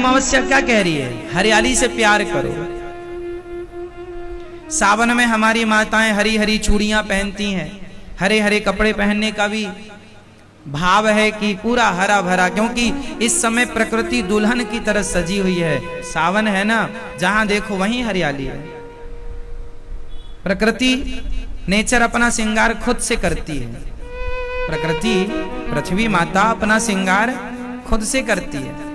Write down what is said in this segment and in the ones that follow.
अमावस्या क्या कह रही है? हरियाली से प्यार करो। सावन में हमारी माताएं हरी हरी चूड़ियां पहनती हैं, हरे हरे कपड़े पहनने का भी भाव है कि पूरा हरा भरा, क्योंकि इस समय प्रकृति दुल्हन की तरह सजी हुई है। सावन है ना, जहां देखो वहीं हरियाली है। प्रकृति नेचर अपना श्रृंगार खुद से करती है। प्रकृति पृथ्वी माता अपना श्रृंगार खुद से करती है।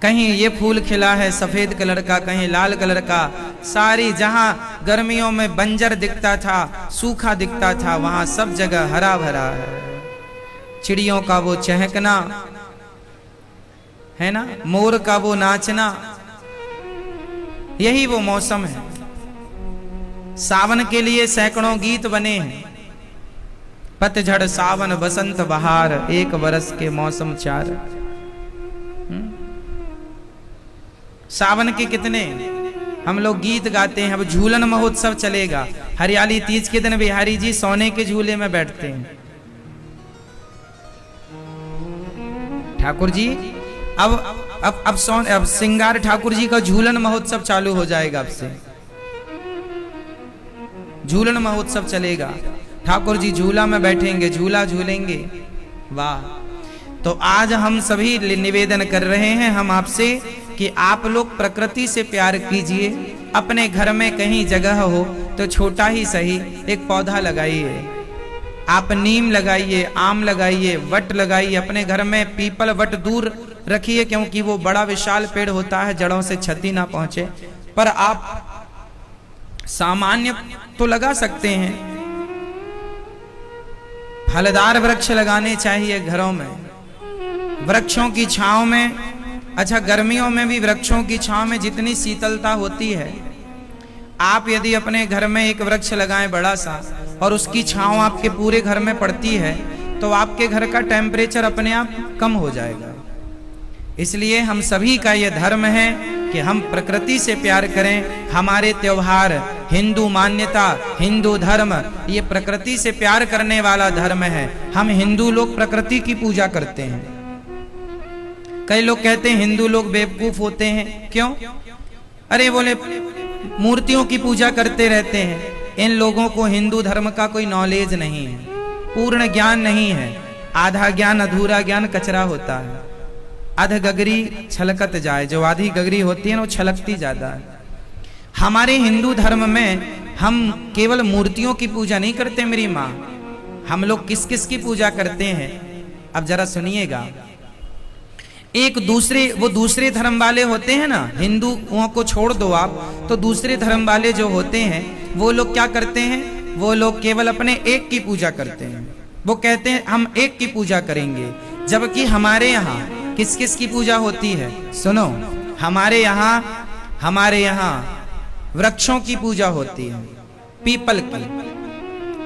कहीं ये फूल खिला है सफेद कलर का, कहीं लाल कलर का। सारी जहां गर्मियों में बंजर दिखता था, सूखा दिखता था, वहां सब जगह हरा भरा है। चिड़ियों का वो चहकना है ना, मोर का वो नाचना, यही वो मौसम है। सावन के लिए सैकड़ों गीत बने हैं। पतझड़ सावन बसंत बहार, एक बरस के मौसम चार। सावन के कितने हम लोग गीत गाते हैं। अब झूलन महोत्सव चलेगा। हरियाली तीज के दिन बिहारी जी सोने के झूले में बैठते हैं। ठाकुर जी अब श्रृंगार ठाकुर जी का झूलन महोत्सव चालू हो जाएगा। अब से झूलन महोत्सव चलेगा। ठाकुर जी झूला में बैठेंगे, झूला झूलेंगे। वाह। तो आज हम सभी निवेदन कर रहे हैं हम आपसे कि आप लोग प्रकृति से प्यार कीजिए। अपने घर में कहीं जगह हो तो छोटा ही सही एक पौधा लगाइए। आप नीम लगाइए, आम लगाइए, वट लगाइए। अपने घर में पीपल वट दूर रखिए, क्योंकि वो बड़ा विशाल पेड़ होता है, जड़ों से क्षति ना पहुंचे। पर आप सामान्य तो लगा सकते हैं। फलदार वृक्ष लगाने चाहिए घरों में, वृक्षों की छांव में। अच्छा, गर्मियों में भी वृक्षों की छांव में जितनी शीतलता होती है, आप यदि अपने घर में एक वृक्ष लगाएं बड़ा सा, और उसकी छांव आपके पूरे घर में पड़ती है, तो आपके घर का टेम्परेचर अपने आप कम हो जाएगा। इसलिए हम सभी का यह धर्म है कि हम प्रकृति से प्यार करें। हमारे त्योहार, हिंदू मान्यता, हिंदू धर्म, ये प्रकृति से प्यार करने वाला धर्म है। हम हिंदू लोग प्रकृति की पूजा करते हैं। कई लोग कहते हैं हिंदू लोग बेवकूफ होते हैं। क्यों? अरे बोले मूर्तियों की पूजा करते रहते हैं। इन लोगों को हिंदू धर्म का कोई नॉलेज नहीं है, पूर्ण ज्ञान नहीं है। आधा ज्ञान, अधूरा ज्ञान कचरा होता है। अध गगरी छलकत जाए, जो आधी गगरी होती है ना वो छलकती ज्यादा है। हमारे हिंदू धर्म में हम केवल मूर्तियों की पूजा नहीं करते मेरी माँ। हम लोग किस किस की पूजा करते हैं, अब जरा सुनिएगा। एक दूसरे धर्म वाले होते हैं ना, हिंदुओं को छोड़ दो आप, तो दूसरे धर्म वाले जो होते हैं वो लोग क्या करते हैं, वो लोग केवल अपने एक की पूजा करते हैं। वो कहते हैं हम एक की पूजा करेंगे, जबकि हमारे यहाँ किस किस की पूजा होती है? सुनो, हमारे यहाँ वृक्षों की पूजा होती है।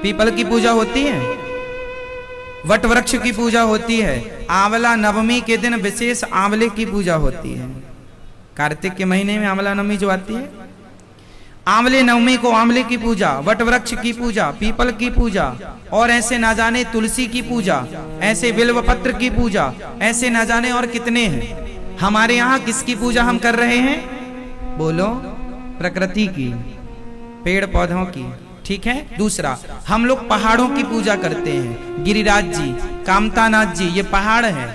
पीपल की पूजा होती है, वट वृक्ष की पूजा होती है। आंवला नवमी के दिन विशेष आंवले की पूजा होती है। कार्तिक के महीने में आंवला नवमी जो आती है, आंवले नवमी को आंवले की पूजा, वट वृक्ष की पूजा, पीपल की पूजा, और ऐसे ना जाने तुलसी की पूजा, ऐसे बिल्व पत्र की पूजा, ऐसे ना जाने और कितने हैं। हमारे यहाँ किसकी पूजा हम कर रहे हैं? बोलो, प्रकृति की, पेड़ पौधों की। ठीक है। दूसरा, हम लोग पहाड़ों की पूजा करते हैं। गिरिराज जी, कामतानाथ जी, ये पहाड़ है।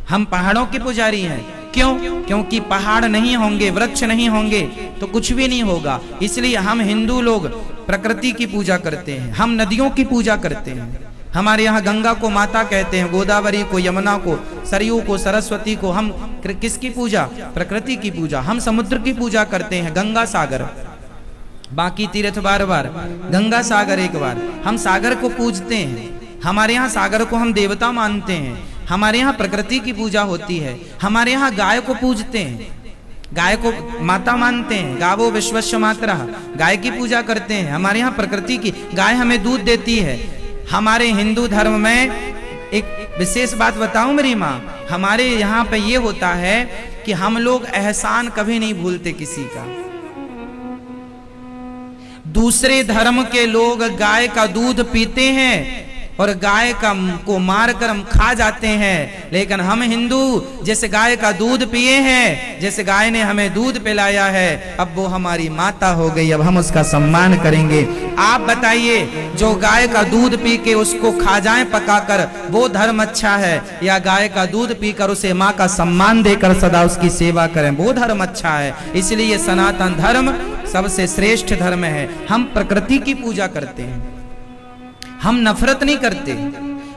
हम पहाड़ों के पुजारी हैं। क्यों? क्योंकि पहाड़ नहीं होंगे, वृक्ष नहीं होंगे तो कुछ भी नहीं होगा। इसलिए हम हिंदू लोग प्रकृति की पूजा करते हैं। हम नदियों की पूजा करते हैं। हमारे यहाँ गंगा को माता कहते हैं, गोदावरी को, यमुना को, सरयू को, सरस्वती को। हम किसकी पूजा? प्रकृति की पूजा। हम समुद्र की पूजा करते हैं, गंगा सागर। बाकी तीर्थ बार बार, गंगा सागर एक बार। हम सागर को पूजते हैं। हमारे यहाँ सागर को हम देवता मानते हैं। हमारे यहाँ प्रकृति की पूजा होती है। हमारे यहाँ गाय को पूजते हैं, गाय को माता मानते हैं। गावो विश्वस्य मातरः, गाय की पूजा करते हैं। हमारे यहाँ प्रकृति की, गाय हमें दूध देती है। हमारे हिंदू धर्म में एक विशेष बात बताऊं मेरी माँ, हमारे यहाँ पे ये होता है कि हम लोग एहसान कभी नहीं भूलते किसी का। दूसरे धर्म के लोग गाय का दूध पीते हैं, और गाय को मारकर हम खा जाते हैं। लेकिन हम हिंदू जैसे गाय का दूध पिए हैं, जैसे गाय ने हमें दूध पिलाया है, अब वो हमारी माता हो गई, अब हम उसका सम्मान करेंगे। आप बताइए, जो गाय का दूध पी के उसको खा जाए पकाकर, वो धर्म अच्छा है, या गाय का दूध पीकर उसे माँ का सम्मान देकर सदा उसकी सेवा करें, वो धर्म अच्छा है। इसलिए सनातन धर्म सबसे श्रेष्ठ धर्म है। हम प्रकृति की पूजा करते हैं, हम नफरत नहीं करते।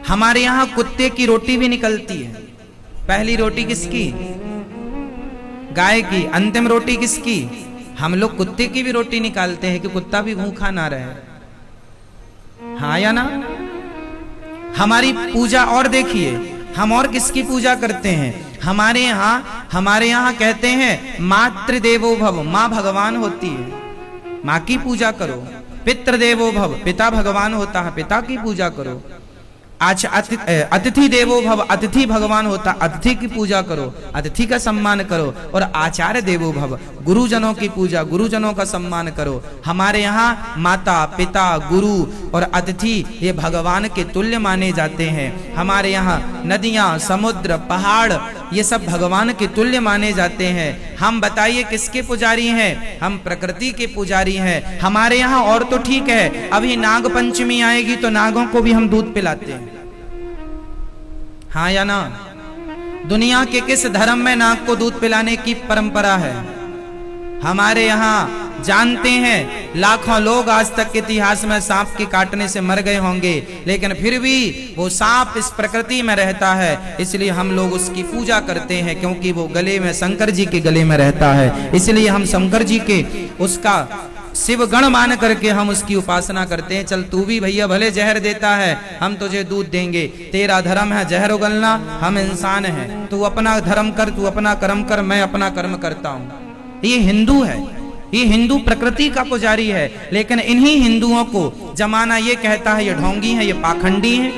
हमारे यहाँ कुत्ते की रोटी भी निकलती है। पहली रोटी किसकी? गाय की। अंतिम रोटी किसकी? हम लोग कुत्ते की भी रोटी निकालते हैं कि कुत्ता भी भूखा ना रहे। हाँ या ना? हमारी पूजा और देखिए, हम और किसकी पूजा करते हैं? हमारे यहाँ कहते हैं मातृ देवो भव, माँ भगवान होती है, माँ की पूजा करो। पितृ देवो भव, पिता भगवान होता है, पिता की पूजा करो। अतिथि देवो भव, अतिथि भगवान होता, अतिथि की पूजा करो, अतिथि का सम्मान करो। और आचार्य देवो भव, गुरुजनों की पूजा, गुरुजनों का सम्मान करो। हमारे यहाँ माता, पिता, गुरु और अतिथि ये भगवान के तुल्य माने जाते हैं। हमारे यहाँ नदियाँ, समुद्र, पहाड़ ये सब भगवान के तुल्य माने जाते हैं। हम बताइए किसके पुजारी हैं? हम प्रकृति के पुजारी हैं। हमारे यहाँ और तो ठीक है, अभी नाग पंचमी आएगी तो नागों को भी हम दूध पिलाते हैं। हाँ या ना? दुनिया के किस धर्म में नाग को दूध पिलाने की परंपरा है? हमारे यहाँ जानते हैं लाखों लोग आज तक के इतिहास में सांप के काटने से मर गए होंगे, लेकिन फिर भी वो सांप इस प्रकृति में रहता है, इसलिए हम लोग उसकी पूजा करते हैं, क्योंकि वो गले में, शंकर जी के गले में रहता है। इसलिए हम शंकर जी के उसका शिव गण मान करके हम उसकी उपासना करते हैं। चल तू भी भैया भले जहर देता है, हम तुझे दूध देंगे। तेरा धर्म है जहर उगलना, हम इंसान हैं। तू अपना धर्म कर, तू अपना कर्म कर, मैं अपना कर्म करता हूँ। ये हिंदू है, ये हिंदू प्रकृति का पुजारी है। लेकिन इन्हीं हिंदुओं को जमाना ये कहता है ये ढोंगी है, ये पाखंडी है।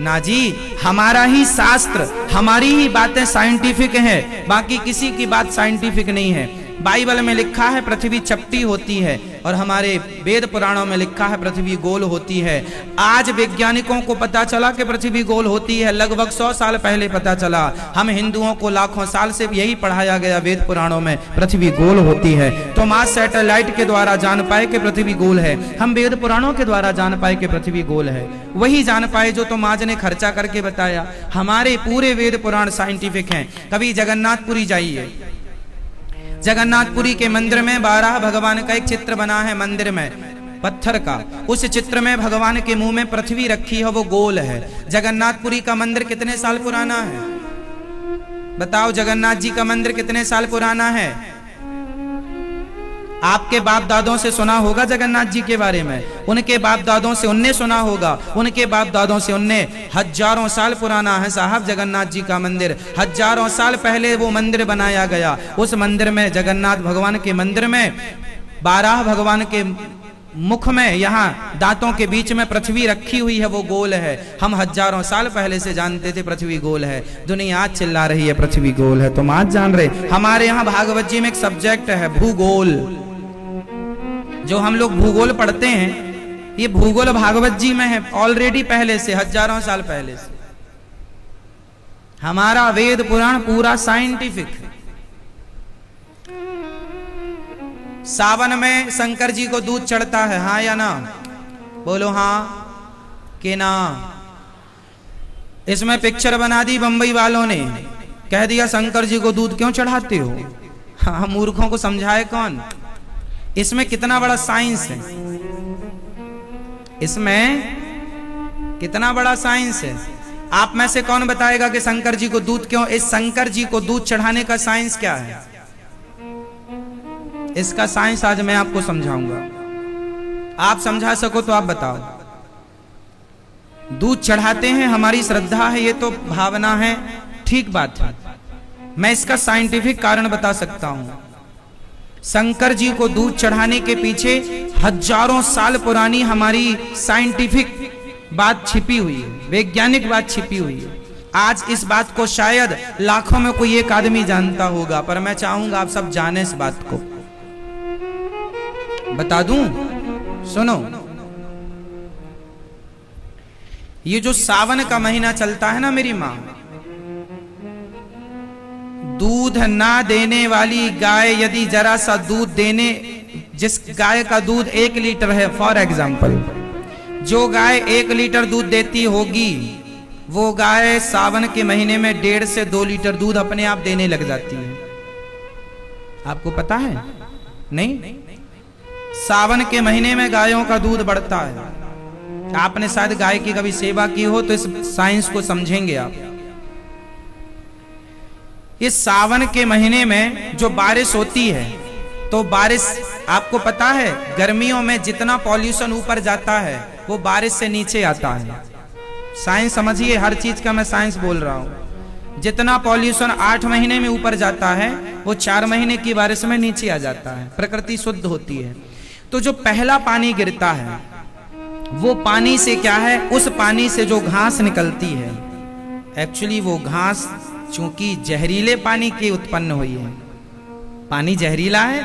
ना जी, हमारा ही शास्त्र, हमारी ही बातें साइंटिफिक है, बाकी किसी की बात साइंटिफिक नहीं है। बाइबल में लिखा है पृथ्वी चपटी होती है, और हमारे वेद पुराणों में लिखा है पृथ्वी गोल होती है। आज वैज्ञानिकों को पता चला कि पृथ्वी गोल होती है, लगभग 100 साल पहले पता चला। हम हिंदुओं को लाखों साल से यही पढ़ाया गया वेद पुराणों में, पृथ्वी गोल होती है। तो आज सैटेलाइट के द्वारा जान पाए कि पृथ्वी गोल है, हम वेद पुराणों के द्वारा जान पाए कि पृथ्वी गोल है। वही जान पाए जो तुम आज ने खर्चा करके बताया। हमारे पूरे वेद पुराण साइंटिफिक हैं। कभी जगन्नाथपुरी जाइए, जगन्नाथपुरी के मंदिर में 12 भगवान का एक चित्र बना है मंदिर में, पत्थर का। उस चित्र में भगवान के मुंह में पृथ्वी रखी है, वो गोल है। जगन्नाथपुरी का मंदिर कितने साल पुराना है? बताओ, जगन्नाथ जी का मंदिर कितने साल पुराना है? आपके बाप दादों से सुना होगा जगन्नाथ जी के बारे में, उनके बाप दादों से उनने सुना होगा, उनके बाप दादों से उनने। हजारों साल पुराना है साहब जगन्नाथ जी का मंदिर। हजारों साल पहले वो मंदिर बनाया गया। उस मंदिर में, जगन्नाथ भगवान के मंदिर में 12 भगवान के मुख में, यहाँ दांतों के बीच में पृथ्वी रखी हुई है, वो गोल है। हम हजारों साल पहले से जानते थे पृथ्वी गोल है। दुनिया आज चिल्ला रही है पृथ्वी गोल है, तुम आज जान रहे। हमारे यहाँ भागवत जी में एक सब्जेक्ट है भूगोल, जो हम लोग भूगोल पढ़ते हैं, ये भूगोल भागवत जी में है ऑलरेडी, पहले से, हजारों साल पहले से। हमारा वेद पुराण पूरा साइंटिफिक है। सावन में शंकर जी को दूध चढ़ता है, हाँ या ना? बोलो हाँ कि ना? इसमें पिक्चर बना दी बंबई वालों ने, कह दिया शंकर जी को दूध क्यों चढ़ाते हो? हाँ, मूर्खों को समझाए कौन? इसमें कितना बड़ा साइंस है, इसमें कितना बड़ा साइंस है। आप में से कौन बताएगा कि शंकर जी को दूध क्यों? इस शंकर जी को दूध चढ़ाने का साइंस क्या है? इसका साइंस आज मैं आपको समझाऊंगा। आप समझा सको तो आप बताओ। दूध चढ़ाते हैं, हमारी श्रद्धा है, ये तो भावना है, ठीक बात है। मैं इसका साइंटिफिक कारण बता सकता हूं। शंकर जी को दूध चढ़ाने के पीछे हजारों साल पुरानी हमारी साइंटिफिक बात छिपी हुई है, वैज्ञानिक बात छिपी हुई है। आज इस बात को शायद लाखों में कोई एक आदमी जानता होगा, पर मैं चाहूंगा आप सब जाने इस बात को। बता दूं, सुनो। ये जो सावन का महीना चलता है ना मेरी माँ, दूध ना देने वाली गाय यदि जरा सा दूध देने, जिस गाय का दूध 1 लीटर है फॉर एग्जाम्पल, जो गाय 1 लीटर दूध देती होगी वो गाय सावन के महीने में 1.5 से 2 लीटर दूध अपने आप देने लग जाती है। आपको पता है? नहीं, सावन के महीने में गायों का दूध बढ़ता है। आपने शायद गाय की कभी सेवा की हो तो इस साइंस को समझेंगे आप। इस सावन के महीने में जो बारिश होती है, तो बारिश आपको पता है गर्मियों में जितना पॉल्यूशन ऊपर जाता है वो बारिश से नीचे आता है। साइंस समझिए, हर चीज का मैं साइंस बोल रहा हूं। जितना पॉल्यूशन 8 महीने में ऊपर जाता है वो 4 महीने की बारिश में नीचे आ जाता है। प्रकृति शुद्ध होती है। तो जो पहला पानी गिरता है वो पानी से क्या है, उस पानी से जो घास निकलती है, एक्चुअली वो घास चूंकि जहरीले पानी की उत्पन्न हुई है, पानी जहरीला है,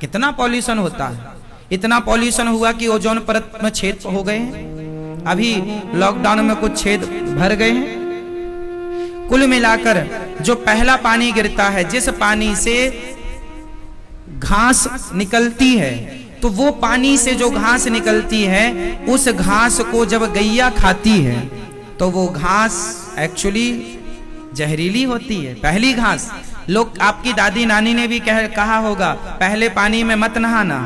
कितना पॉल्यूशन होता है, इतना पॉल्यूशन हुआ कि ओजोन परत में छेद हो गए हैं। अभी लॉकडाउन में कुछ छेद भर गए हैं। कुल मिलाकर जो पहला पानी गिरता है, जिस पानी से घास निकलती है, तो वो पानी से जो घास निकलती है उस घास को जब गैया खाती है तो वो घास एक्चुअली जहरीली होती है। पहली घास, लोग, आपकी दादी नानी ने भी कहा होगा पहले पानी में मत नहाना,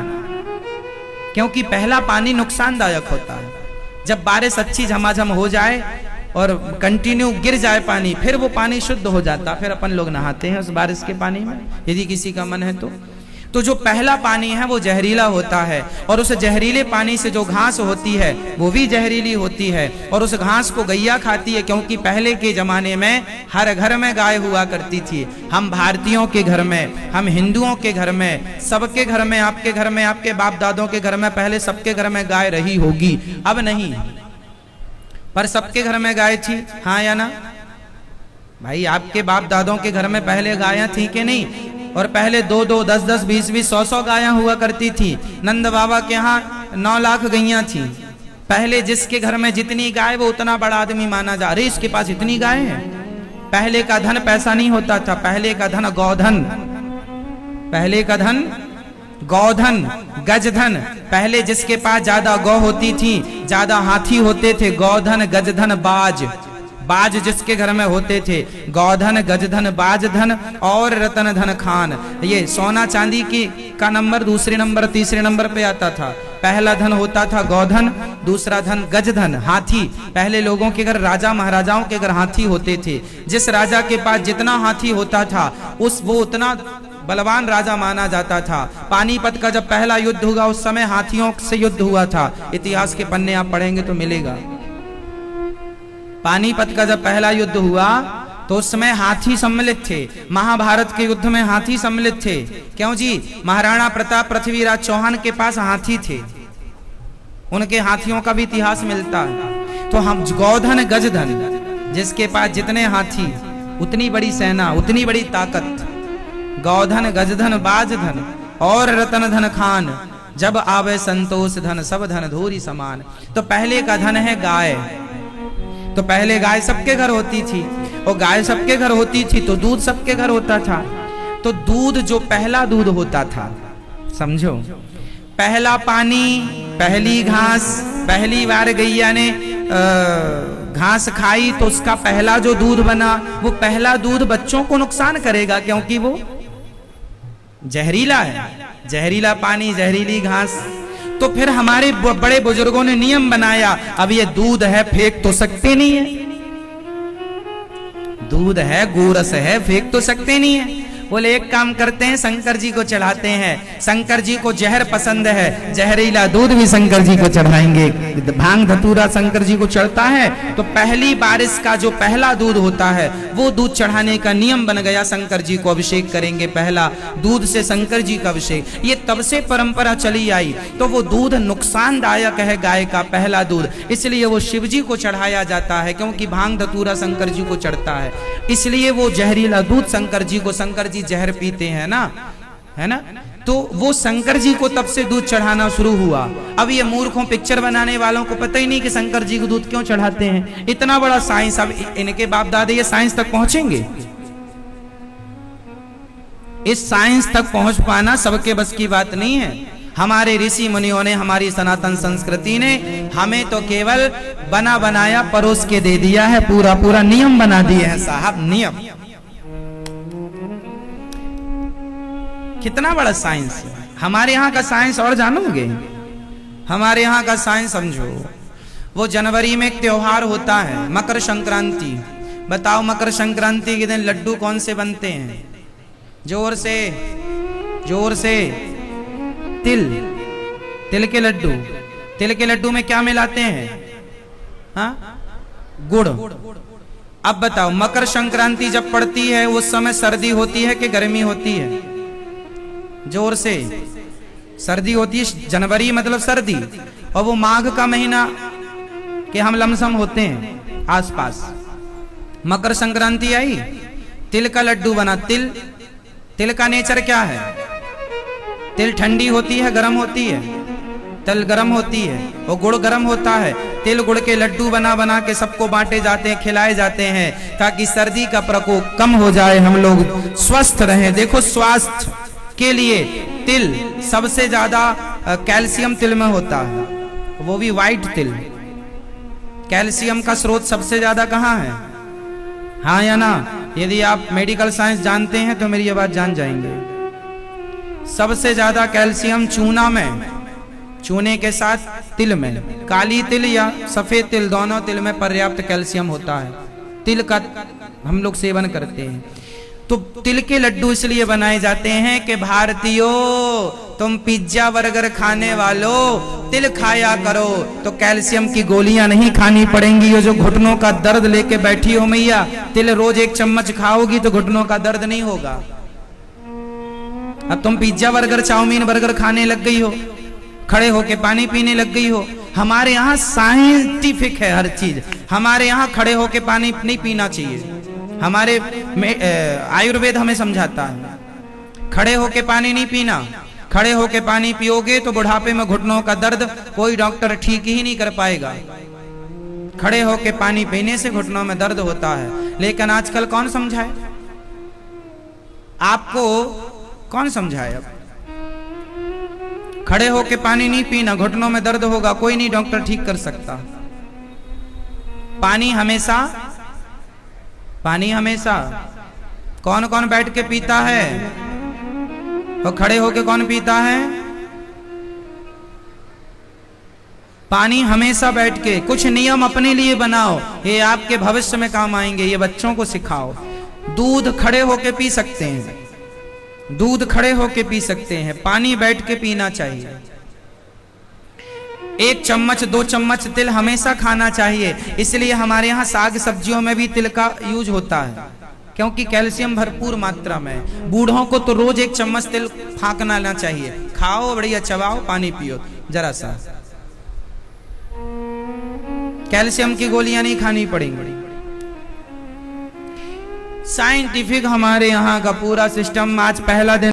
क्योंकि पहला पानी नुकसानदायक होता है। जब बारिश अच्छी झमाझम हो जाए और कंटिन्यू गिर जाए पानी, फिर वो पानी शुद्ध हो जाता, फिर अपन लोग नहाते हैं उस बारिश के पानी में, यदि किसी का मन है तो जो पहला पानी है वो जहरीला होता है, और उस जहरीले पानी से जो घास होती है वो भी जहरीली होती है, और उस घास को गैया खाती है। क्योंकि पहले के जमाने में हर घर में गाय हुआ करती थी। हम भारतीयों के घर में, हम हिंदुओं के घर में, सबके घर में, आपके घर में, आपके बाप दादों के घर में, पहले सबके घर में गाय रही होगी, अब नहीं, पर सबके घर में गाय थी, हाँ या ना भाई? आपके बाप दादों के घर में पहले गायें थी कि नहीं? और पहले 2-2, 10-10, 20-20, 100-100 गायें हुआ करती थी। नंद बाबा के यहाँ 9 लाख गैया थी। पहले जिसके घर में जितनी गाय वो उतना बड़ा आदमी माना जा, अरे इसके पास इतनी गाय है। पहले का धन पैसा नहीं होता था, पहले का धन गौधन, पहले का धन गौधन, गजधन। पहले जिसके पास ज्यादा गौ होती थी, ज्यादा हाथी होते थे, गौधन, गजधन, बाज, बाज जिसके घर में होते थे, गौधन, गजधन, बाजधन और रतन धन खान। ये सोना चांदी की का नंबर दूसरे नंबर, तीसरे नंबर पे आता था। पहला धन होता था गौधन, दूसरा धन गजधन, हाथी। पहले लोगों के घर, राजा महाराजाओं के घर हाथी होते थे। जिस राजा के पास जितना हाथी होता था वो उतना बलवान राजा माना जाता था। पानीपत का जब पहला युद्ध हुआ उस समय हाथियों से युद्ध हुआ था। इतिहास के पन्ने आप पढ़ेंगे तो मिलेगा। पानीपत का जब पहला युद्ध हुआ तो उस समय हाथी सम्मिलित थे। महाभारत के युद्ध में हाथी सम्मिलित थे। क्यों जी? महाराणा प्रताप पृथ्वीराज चौहान के पास हाथी थे, उनके हाथियों का भी इतिहास मिलता है। तो हम गौधन, गजधन, जिसके पास जितने हाथी उतनी बड़ी सेना, उतनी बड़ी ताकत। गौधन, गजधन, बाजधन और रतन धन खान, जब आवे संतोष धन, सब धन धूरी समान। तो पहले का धन है गाय। तो पहले गाय सबके घर होती थी, और गाय सबके घर होती थी तो दूध सबके घर होता था। तो दूध, जो पहला दूध होता था, समझो, पहला पानी, पहली घास, पहली बार गैया ने घास खाई तो उसका पहला जो दूध बना, वो पहला दूध बच्चों को नुकसान करेगा, क्योंकि वो जहरीला है। जहरीला पानी, जहरीली घास। तो फिर हमारे बड़े बुजुर्गों ने नियम बनाया, अब ये दूध है फेंक तो सकते नहीं है, दूध है, गोरस है, फेंक तो सकते नहीं है। बोले एक काम करते हैं, शंकर जी को चढ़ाते हैं। शंकर जी को जहर पसंद है, जहरीला दूध भी शंकर जी को चढ़ाएंगे। भांग धतूरा शंकर जी को चढ़ता है, तो पहली बारिश का जो पहला दूध होता है वो दूध चढ़ाने का नियम बन गया। शंकर जी को अभिषेक करेंगे, पहला दूध से शंकर जी का अभिषेक। ये तब से परंपरा चली आई। तो वो दूध नुकसानदायक है, गाय का पहला दूध, इसलिए वो शिव जी को चढ़ाया जाता है, क्योंकि भांग धतूरा शंकर जी को चढ़ता है, इसलिए वो जहरीला दूध शंकर जी को, शंकर जी जहर पीते हैं ना, है ना। तो वो शंकर जी को तब से दूध चढ़ाना शुरू हुआ। अब ये मूर्खों पिक्चर बनाने वालों को पता ही नहीं कि शंकर जी को दूध क्यों चढ़ाते हैं। इतना बड़ा साइंस, अब इनके बाप दादे ये साइंस तक पहुंचेंगे? इस साइंस तक पहुंच पाना सबके बस की बात नहीं है। हमारे ऋषि मुनियों ने, हमारी सनातन संस्कृति ने हमें तो केवल बना बनाया परोस के दे दिया है, पूरा पूरा नियम बना दिए हैं साहब, नियम। कितना बड़ा साइंस है हमारे यहाँ का। साइंस और जानोगे? हमारे यहाँ का साइंस समझो। वो जनवरी में एक त्योहार होता है मकर संक्रांति। बताओ मकर संक्रांति के दिन लड्डू कौन से बनते हैं? जोर से, जोर से। तिल के लड्डू। तिल के लड्डू में क्या मिलाते हैं? हाँ, गुड़। अब बताओ मकर संक्रांति जब पड़ती है उस समय सर्दी होती है कि गर्मी होती है? जोर से। सर्दी होती है। जनवरी मतलब सर्दी, और वो माघ का महीना के हम लमसम होते हैं आसपास। मकर संक्रांति आई, तिल का लड्डू बना। तिल का नेचर क्या है? तिल ठंडी होती है, गर्म होती है? तिल गर्म होती है और गुड़ गर्म होता है। तिल गुड़ के लड्डू बना बना के सबको बांटे जाते हैं, खिलाए जाते हैं, ताकि सर्दी का प्रकोप कम हो जाए, हम लोग स्वस्थ रहें। देखो स्वास्थ्य के लिए तिल सबसे ज्यादा कैल्शियम तिल में होता है, वो भी व्हाइट तिल। कैल्शियम का स्रोत सबसे ज्यादा कहाँ है? हाँ या ना? यदि आप मेडिकल साइंस जानते हैं तो मेरी ये बात जान जाएंगे। सबसे ज्यादा कैल्शियम चूना में, चूने के साथ तिल में। काली तिल या सफेद तिल, दोनों तिल में पर्याप्त कैल्शियम होता है। तिल का हम लोग सेवन करते हैं। तो तिल के लड्डू इसलिए बनाए जाते हैं कि भारतीयों, तुम पिज्जा बर्गर खाने वालों तिल खाया करो तो कैल्शियम की गोलियां नहीं खानी पड़ेंगी। ये जो घुटनों का दर्द लेके बैठी हो मैया, तिल रोज 1 चम्मच खाओगी तो घुटनों का दर्द नहीं होगा। अब तुम पिज्जा बर्गर चाउमीन बर्गर खाने लग गई हो, खड़े होके पानी पीने लग गई हो। हमारे यहाँ साइंटिफिक है हर चीज। हमारे यहाँ खड़े होके पानी नहीं पीना चाहिए। हमारे आयुर्वेद हमें समझाता है खड़े होके पानी नहीं पीना। खड़े होके पानी पियोगे तो बुढ़ापे में घुटनों का दर्द कोई डॉक्टर ठीक ही नहीं कर पाएगा। खड़े होके पानी पीने से घुटनों में दर्द होता है। लेकिन आजकल कौन समझाए आपको? कौन समझाए? अब खड़े होके पानी नहीं पीना, घुटनों में दर्द होगा, कोई नहीं डॉक्टर ठीक कर सकता। पानी हमेशा, पानी हमेशा कौन कौन बैठ के पीता है और खड़े होके कौन पीता है? पानी हमेशा बैठ के। कुछ नियम अपने लिए बनाओ, ये आपके भविष्य में काम आएंगे, ये बच्चों को सिखाओ। दूध खड़े होके पी सकते हैं, दूध खड़े होके पी सकते हैं। पानी बैठ के पीना चाहिए। 1 चम्मच 2 चम्मच तिल हमेशा खाना चाहिए। इसलिए हमारे यहाँ साग सब्जियों में भी तिल का यूज होता है, क्योंकि कैल्शियम भरपूर मात्रा में। बूढ़ों को तो रोज 1 चम्मच तिल फाँकना ना चाहिए। खाओ, बढ़िया चबाओ, पानी पियो जरा सा। कैल्शियम की गोलियां नहीं खानी पड़ेंगी। साइंटिफिक हमारे यहाँ का पूरा सिस्टम। आज पहला दिन